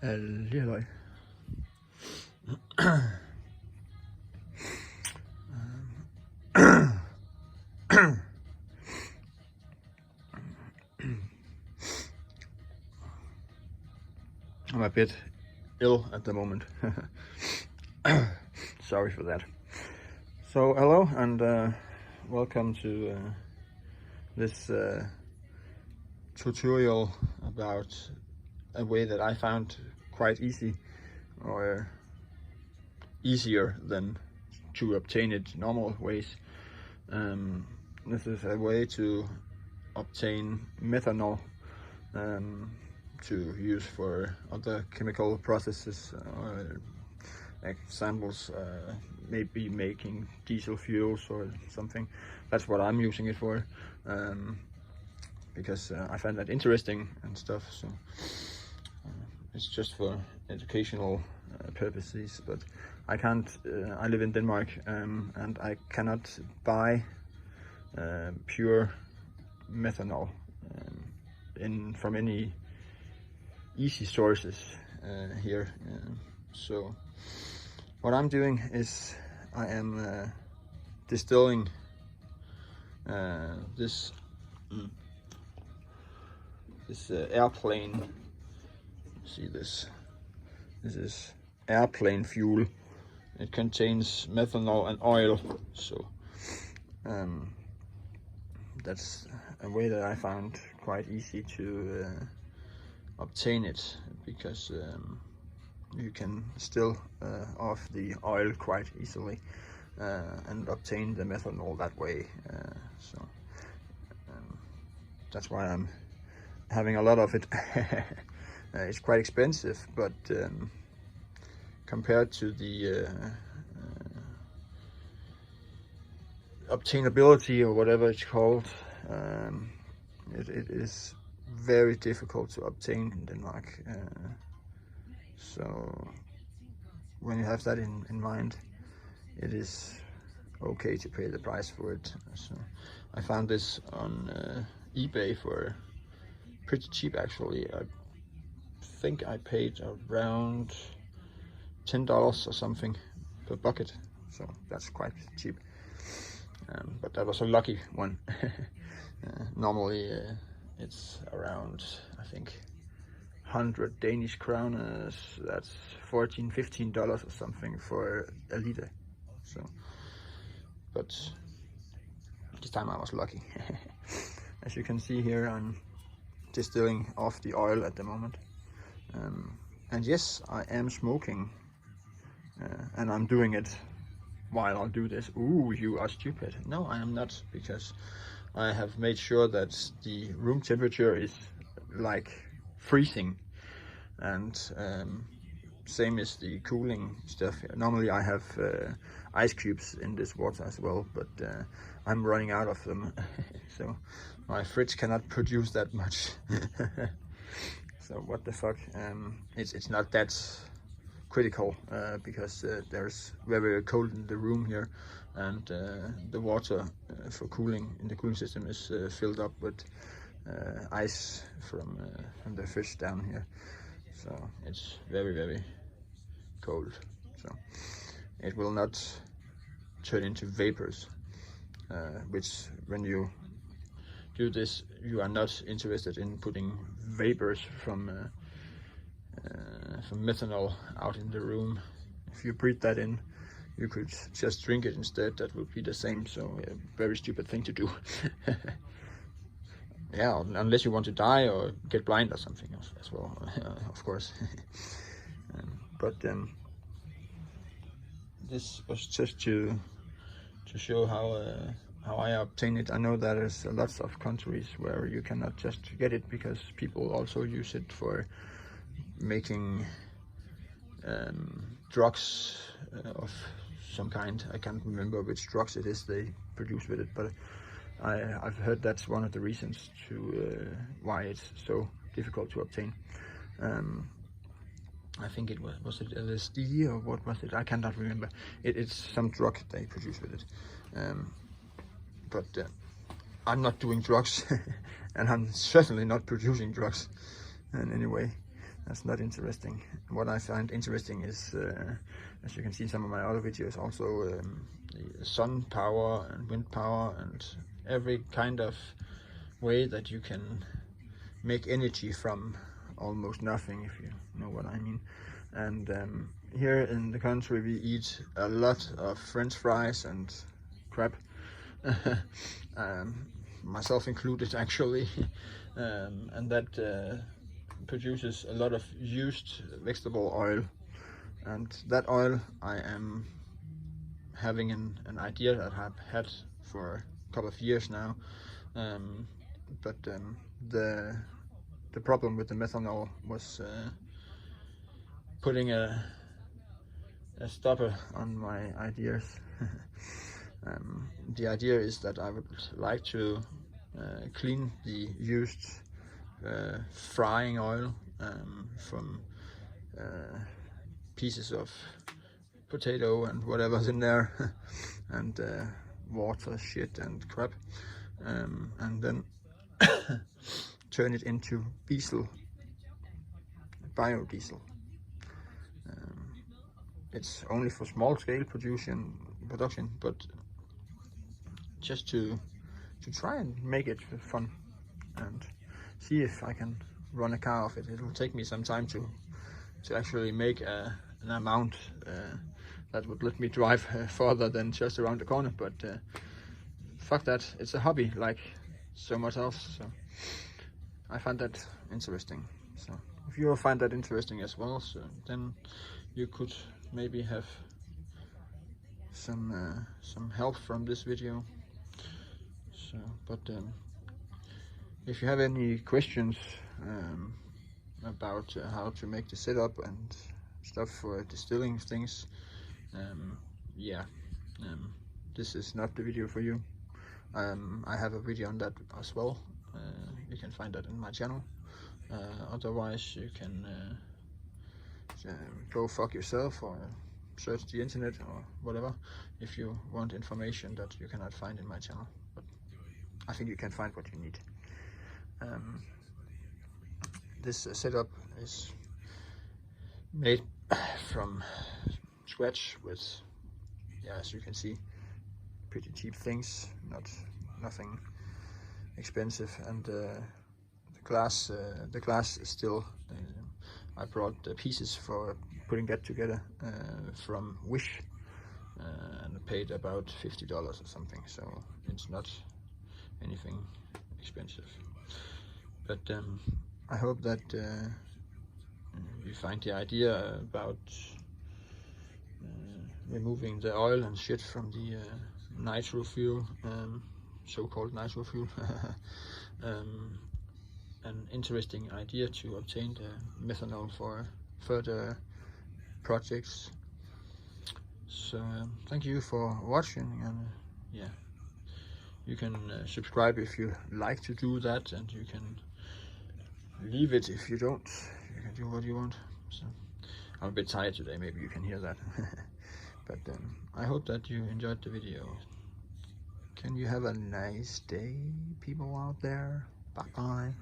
Lige løg. I'm a bit ill at the moment. Sorry for that. So hello and welcome to this tutorial about a way that I found quite easy, or easier than to obtain it normal ways. This is a way to obtain methanol to use for other chemical processes, or examples, maybe making diesel fuels or something. That's what I'm using it for, because I find that interesting and stuff. So it's just for educational purposes, but I can't. I live in Denmark, and I cannot buy pure methanol from any easy sources here. So what I'm doing is I am distilling this airplane. See this? This is airplane fuel. It contains methanol and oil. So that's a way that I found quite easy to obtain it, because you can still off the oil quite easily and obtain the methanol that way. So that's why I'm having a lot of it. It's quite expensive, but compared to the obtainability, or whatever it's called, it is very difficult to obtain in Denmark. So when you have that in mind, it is okay to pay the price for it. So I found this on eBay for pretty cheap, actually. I think I paid around $10 or something per bucket, so that's quite cheap. But that was a lucky one. Normally it's around, I think, 100 Danish kroners. That's $14-15 or something for a liter. So, but this time I was lucky. As you can see here, I'm distilling off the oil at the moment. And yes, I am smoking, and I'm doing it while I do this. Ooh, you are stupid. No, I am not, because I have made sure that the room temperature is like freezing, and same as the cooling stuff. Normally I have ice cubes in this water as well, but I'm running out of them. So my fridge cannot produce that much. So what the fuck, it's not that critical, because there's very cold in the room here, and the water for cooling in the cooling system is filled up with ice from the fridge down here. So it's very cold, so it will not turn into vapors, which when you do this, you are not interested in putting vapors from methanol out in the room. If you breathe that in, you could just drink it instead. That would be the same. So a very stupid thing to do. Yeah, unless you want to die or get blind or something else as well, of course. But this was just to show how I obtain it. I know that there's lots of countries where you cannot just get it, because people also use it for making drugs of some kind. I can't remember which drugs it is they produce with it, but I've heard that's one of the reasons to why it's so difficult to obtain. I think it was it LSD, or what was it? I cannot remember. It's some drug they produce with it. But I'm not doing drugs, and I'm certainly not producing drugs in any way. That's not interesting. What I find interesting is, as you can see in some of my other videos, also the sun power and wind power and every kind of way that you can make energy from almost nothing, if you know what I mean. And here in the country we eat a lot of French fries and crap, myself included actually, and that produces a lot of used vegetable oil, and that oil I am having an idea that I've had for a couple of years now, but the problem with the methanol was putting a stopper on my ideas. The idea is that I would like to clean the used frying oil from pieces of potato and whatever's in there, and water, shit and crap, and then turn it into biodiesel. It's only for small scale production, but just to try and make it fun and see if I can run a car off it. It will take me some time to actually make an amount that would let me drive further than just around the corner, but fuck that, it's a hobby like so much else, so I find that interesting. So if you find that interesting as well, so then you could maybe have some help from this video. So, but if you have any questions about how to make the setup and stuff for distilling things, this is not the video for you. I have a video on that as well. You can find that in my channel. Otherwise you can go fuck yourself or search the internet or whatever if you want information that you cannot find in my channel, but I think you can find what you need. This setup is made from scratch with, as you can see, pretty cheap things, nothing expensive, and the glass is still, I brought the pieces for putting that together from Wish, and I paid about $50 or something, so it's not anything expensive. But I hope that you find the idea about removing the oil and shit from the nitro fuel, so-called nitro fuel, an interesting idea to obtain the methanol for further projects. So thank you for watching, and you can subscribe if you like to do that, and you can leave it if you don't. You can do what you want. So I'm a bit tired today, maybe you can hear that. But I hope that you enjoyed the video. Can you have a nice day, people out there? Bye bye.